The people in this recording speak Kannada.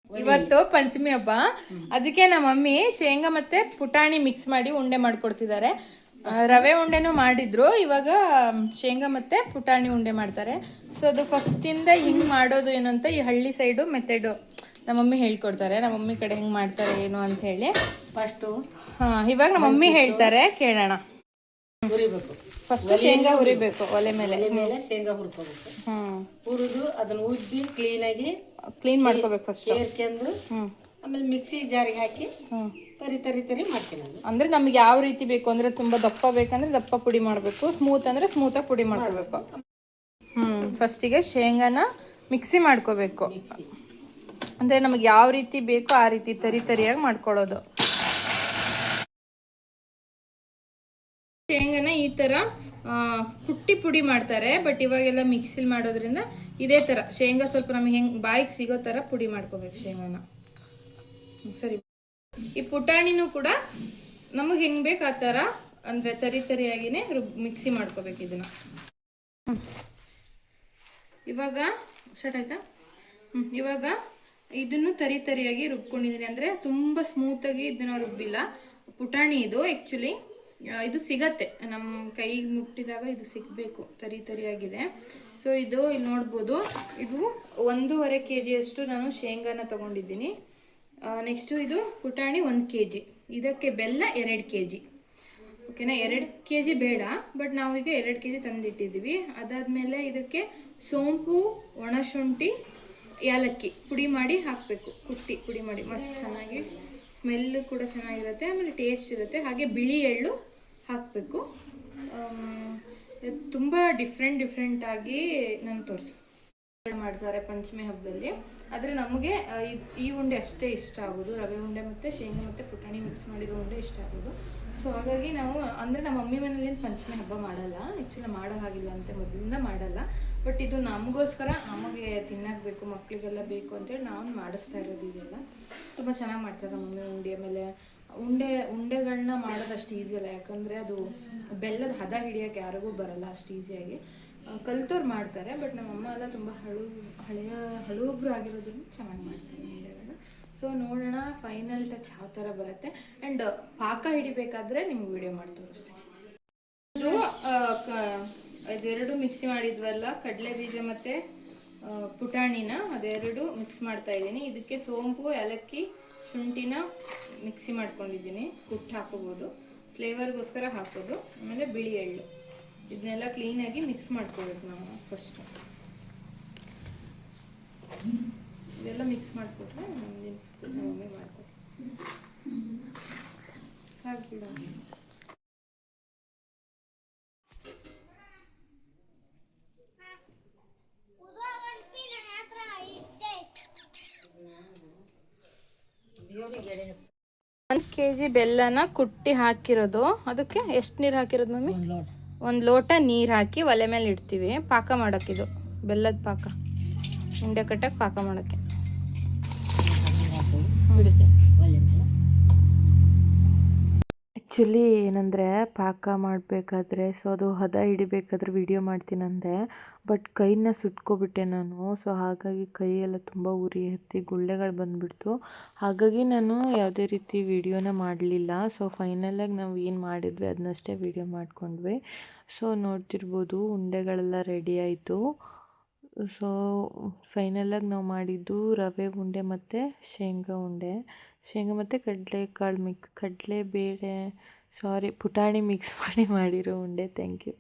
ಇವತ್ತು ಪಂಚಮಿ ಹಬ್ಬ, ಅದಕ್ಕೆ ನಮ್ಮ ಮಮ್ಮಿ ಶೇಂಗಾ ಮತ್ತೆ ಪುಟಾಣಿ ಮಿಕ್ಸ್ ಮಾಡಿ ಉಂಡೆ ಮಾಡ್ಕೊಡ್ತಿದ್ದಾರೆ. ರವೆ ಉಂಡೆನೂ ಮಾಡಿದ್ರು, ಇವಾಗ ಶೇಂಗಾ ಮತ್ತೆ ಪುಟಾಣಿ ಉಂಡೆ ಮಾಡ್ತಾರೆ. ಸೊ ಅದು ಫಸ್ಟಿಂದ ಹಿಂಗೆ ಮಾಡೋದು ಏನು ಅಂತ ಈ ಹಳ್ಳಿ ಸೈಡು ಮೆಥಡು ನಮ್ಮ ಮಮ್ಮಿ ಹೇಳ್ಕೊಡ್ತಾರೆ. ನಮ್ಮ ಮಮ್ಮಿ ಕಡೆ ಹೆಂಗೆ ಮಾಡ್ತಾರೆ ಏನು ಅಂತ ಹೇಳಿ ಫಸ್ಟು ಇವಾಗ ನಮ್ಮ ಮಮ್ಮಿ ಹೇಳ್ತಾರೆ, ಕೇಳೋಣ. ಹುರಿಬೇಕು. ಫಸ್ಟ್ ಶೇಂಗಾ ಹುರಿಬೇಕು ಒಲೆ ಮೇಲೆ. ಶೇಂಗಾ ಹುರ್ಕೋಬೇಕು. ಹುರಿದು ಅದನ್ನ ಉದ್ದಿ ಕ್ಲೀನ್ ಮಾಡ್ಕೋಬೇಕು ಫಸ್ಟ್. ಸೇರ್ಕೊಂಡು ಆಮೇಲೆ ಮಿಕ್ಸಿ ಜಾರಿಗೆ ಹಾಕಿ ತರಿ ಮಾಡ್ಕೊಳ್ಳೋದು. ಅಂದ್ರೆ ನಮ್ಗೆ ಯಾವ ರೀತಿ ಬೇಕು ಅಂದ್ರೆ ತುಂಬಾ ದಪ್ಪ ಬೇಕಂದ್ರೆ ದಪ್ಪ ಪುಡಿ ಮಾಡಬೇಕು, ಸ್ಮೂತ್ ಅಂದ್ರೆ ಸ್ಮೂತಾಗಿ ಪುಡಿ ಮಾಡ್ಕೋಬೇಕು. ಫಸ್ಟಿಗೆ ಶೇಂಗಾನ ಮಿಕ್ಸಿ ಮಾಡ್ಕೋಬೇಕು. ಅಂದ್ರೆ ನಮಗೆ ಯಾವ ರೀತಿ ಬೇಕೋ ಆ ರೀತಿ ತರಿಯಾಗಿ ಮಾಡ್ಕೊಳ್ಳೋದು. ಶೇಂಗಾನ ಈ ಥರ ಕುಟ್ಟಿ ಪುಡಿ ಮಾಡ್ತಾರೆ, ಬಟ್ ಇವಾಗೆಲ್ಲ ಮಿಕ್ಸಿಲಿ ಮಾಡೋದ್ರಿಂದ ಇದೇ ಥರ ಶೇಂಗಾ ಸ್ವಲ್ಪ ನಮಗೆ ಹೆಂಗೆ ಬಾಯಿಗೆ ಸಿಗೋ ಥರ ಪುಡಿ ಮಾಡ್ಕೋಬೇಕು ಶೇಂಗಾನ. ಸರಿ, ಈ ಪುಟಾಣಿನೂ ಕೂಡ ನಮಗೆ ಹೆಂಗೆ ಬೇಕು ಆ ಥರ ಅಂದರೆ ತರಿಯಾಗಿನೇ ಮಿಕ್ಸಿ ಮಾಡ್ಕೋಬೇಕು ಇದನ್ನು. ಇವಾಗ ಸ್ಟಾರ್ಟ್ ಆಯ್ತಾ? ಇವಾಗ ಇದನ್ನು ತರಿಯಾಗಿ ರುಬ್ಕೊಂಡಿದ್ದೀನಿ. ಅಂದರೆ ತುಂಬ ಸ್ಮೂತಾಗಿ ಇದನ್ನು ರುಬ್ಬಿಲ್ಲ. ಪುಟಾಣಿ ಇದು ಆ್ಯಕ್ಚುಲಿ ಇದು ಸಿಗತ್ತೆ ನಮ್ಮ ಕೈಗೆ ಮುಟ್ಟಿದಾಗ, ಇದು ಸಿಗಬೇಕು, ತರಿಯಾಗಿದೆ. ಸೊ ಇದು ಇಲ್ಲಿ ನೋಡ್ಬೋದು, ಇದು 1.5 kg ನಾನು ಶೇಂಗಾನ ತೊಗೊಂಡಿದ್ದೀನಿ. ನೆಕ್ಸ್ಟು ಇದು ಪುಟಾಣಿ 1 kg, ಇದಕ್ಕೆ ಬೆಲ್ಲ 2 kg. ಓಕೆನಾ? 2 kg ಬೇಡ, ಬಟ್ ನಾವೀಗ 2 kg ತಂದಿಟ್ಟಿದ್ದೀವಿ. ಅದಾದಮೇಲೆ ಇದಕ್ಕೆ ಸೋಂಪು, ಒಣಶುಂಠಿ, ಏಲಕ್ಕಿ ಪುಡಿ ಮಾಡಿ ಹಾಕಬೇಕು. ಕುಟ್ಟಿ ಪುಡಿ ಮಾಡಿ ಮಸ್ತ್ ಚೆನ್ನಾಗಿ ಸ್ಮೆಲ್ಲು ಕೂಡ ಚೆನ್ನಾಗಿರುತ್ತೆ, ಆಮೇಲೆ ಟೇಸ್ಟ್ ಇರುತ್ತೆ. ಹಾಗೆ ಬಿಳಿ ಎಳ್ಳು ಹಾಕಬೇಕು. ತುಂಬ ಡಿಫ್ರೆಂಟಾಗಿ ನಾನು ಮಾಡ್ತಾರೆ ಪಂಚಮಿ ಹಬ್ಬದಲ್ಲಿ. ಆದರೆ ನಮಗೆ ಈ ಉಂಡೆ ಅಷ್ಟೇ ಇಷ್ಟ ಆಗೋದು, ರವೆ ಉಂಡೆ ಮತ್ತು ಶೇಂಗಾ ಮತ್ತು ಪುಟಾಣಿ ಮಿಕ್ಸ್ ಮಾಡಿರೋ ಉಂಡೆ ಇಷ್ಟ ಆಗೋದು. ಸೊ ಹಾಗಾಗಿ ನಾವು ಅಂದರೆ ನಮ್ಮ ಮಮ್ಮಿ ಮನೇಲಿ ಪಂಚಮಿ ಹಬ್ಬ ಮಾಡಲ್ಲ, ಆ್ಯಕ್ಚುಲಿ ಮಾಡೋ ಹಾಗಿಲ್ಲ ಅಂತ ಮೊದಲಿಂದ ಮಾಡಲ್ಲ. ಬಟ್ ಇದು ನಮಗೋಸ್ಕರ, ನಮಗೆ ತಿನ್ನಕ್ಕೆ ಬೇಕು, ಮಕ್ಕಳಿಗೆಲ್ಲ ಬೇಕು ಅಂತೇಳಿ ನಾವು ಮಾಡಿಸ್ತಾ ಇರೋದು. ಇದೆಲ್ಲ ತುಂಬ ಚೆನ್ನಾಗಿ ಮಾಡ್ತಾರೆ ನಮ್ಮ ಮಮ್ಮಿ ಉಂಡೆ. ಆಮೇಲೆ ಉಂಡೆಗಳನ್ನ ಮಾಡೋದು ಅಷ್ಟು ಈಸಿ ಅಲ್ಲ, ಯಾಕಂದರೆ ಅದು ಬೆಲ್ಲದ ಹದ ಹಿಡಿಯೋಕ್ಕೆ ಯಾರಿಗೂ ಬರಲ್ಲ ಅಷ್ಟು ಈಸಿಯಾಗಿ. ಕಲ್ತವ್ರು ಮಾಡ್ತಾರೆ, ಬಟ್ ನಮ್ಮಮ್ಮ ಎಲ್ಲ ತುಂಬ ಹಳಬ್ರು ಆಗಿರೋದ್ರಿಂದ ಚೆನ್ನಾಗಿ ಮಾಡ್ತಾರೆ ಉಂಡೆಗಳನ್ನ. ಸೊ ನೋಡೋಣ ಫೈನಲ್ ಟಚ್ ಯಾವ ಥರ ಬರುತ್ತೆ. ಆ್ಯಂಡ್ ಪಾಕ ಹಿಡಿಬೇಕಾದ್ರೆ ನಿಮ್ಗೆ ವಿಡಿಯೋ ಮಾಡಿ ತೋರಿಸ್ತೀನಿ. ಇದು ಅದೆರಡು ಮಿಕ್ಸಿ ಮಾಡಿದ್ವಲ್ಲ, ಕಡಲೆ ಬೀಜ ಮತ್ತು ಪುಟಾಣಿನ, ಅದೆರಡು ಮಿಕ್ಸ್ ಮಾಡ್ತಾ ಇದ್ದೀನಿ. ಇದಕ್ಕೆ ಸೋಂಪು, ಏಲಕ್ಕಿ, ಶುಂಠಿನ ಮಿಕ್ಸಿ ಮಾಡ್ಕೊಂಡಿದ್ದೀನಿ. ಕುಟ್ಟು ಹಾಕೋಬೋದು, ಫ್ಲೇವರ್ಗೋಸ್ಕರ ಹಾಕೋದು. ಆಮೇಲೆ ಬಿಳಿ ಎಳ್ಳು, ಇದನ್ನೆಲ್ಲ ಕ್ಲೀನಾಗಿ ಮಿಕ್ಸ್ ಮಾಡ್ಕೋಬೇಕು ನಾವು ಫಸ್ಟು. ಇದೆಲ್ಲ ಮಿಕ್ಸ್ ಮಾಡಿಕೊಟ್ರೆ ನಮ್ಮದಿನ ಒಮ್ಮೆ ಮಾಡ್ಕೊತೀವಿ. ಸಾಕು ಬಿಡ. ಒಂದು kg ಬೆಲ್ಲನ ಕುಟ್ಟಿ ಹಾಕಿರೋದು. ಅದಕ್ಕೆ ಎಷ್ಟು ನೀರು ಹಾಕಿರೋದು ಮಮ್ಮಿ? 1 ಲೋಟ ನೀರು ಹಾಕಿ ಒಲೆ ಮೇಲೆ ಇಡ್ತೀವಿ ಪಾಕ ಮಾಡೋಕ್ಕೆ. ಇದು ಬೆಲ್ಲದ ಪಾಕ, ಉಂಡೆ ಕಟ್ಟಕ್ಕೆ ಪಾಕ ಮಾಡೋಕ್ಕೆ. ಆ್ಯಕ್ಚುಲಿ ಏನಂದರೆ ಪಾಕ ಮಾಡಬೇಕಾದ್ರೆ, ಸೊ ಅದು ಹದ ಹಿಡಿಬೇಕಾದ್ರೆ ವಿಡಿಯೋ ಮಾಡ್ತೀನಂದೆ, ಬಟ್ ಕೈನ ಸುಟ್ಕೊಬಿಟ್ಟೆ ನಾನು. ಸೊ ಹಾಗಾಗಿ ಕೈಯೆಲ್ಲ ತುಂಬ ಉರಿ ಹತ್ತಿ ಗುಳ್ಳೆಗಳು ಬಂದುಬಿಡ್ತು. ಹಾಗಾಗಿ ನಾನು ಯಾವುದೇ ರೀತಿ ವಿಡಿಯೋನ ಮಾಡಲಿಲ್ಲ. ಸೊ ಫೈನಲಾಗಿ ನಾವು ಏನು ಮಾಡಿದ್ವಿ ಅದನ್ನಷ್ಟೇ ವಿಡಿಯೋ ಮಾಡ್ಕೊಂಡ್ವಿ. ಸೊ ನೋಡ್ತಿರ್ಬೋದು ಉಂಡೆಗಳೆಲ್ಲ ರೆಡಿ ಆಯಿತು. ಸೊ ಫೈನಲಾಗಿ ನಾವು ಮಾಡಿದ್ದು ರವೆ ಉಂಡೆ ಮತ್ತು ಶೇಂಗಾ ಉಂಡೆ, ಶೇಂಗಾ ಮತ್ತು ಕಡಲೆಬೇಳೆ ಪುಟಾಣಿ ಮಿಕ್ಸ್ ಮಾಡಿ ಮಾಡಿರೋ ಉಂಡೆ. Thank you.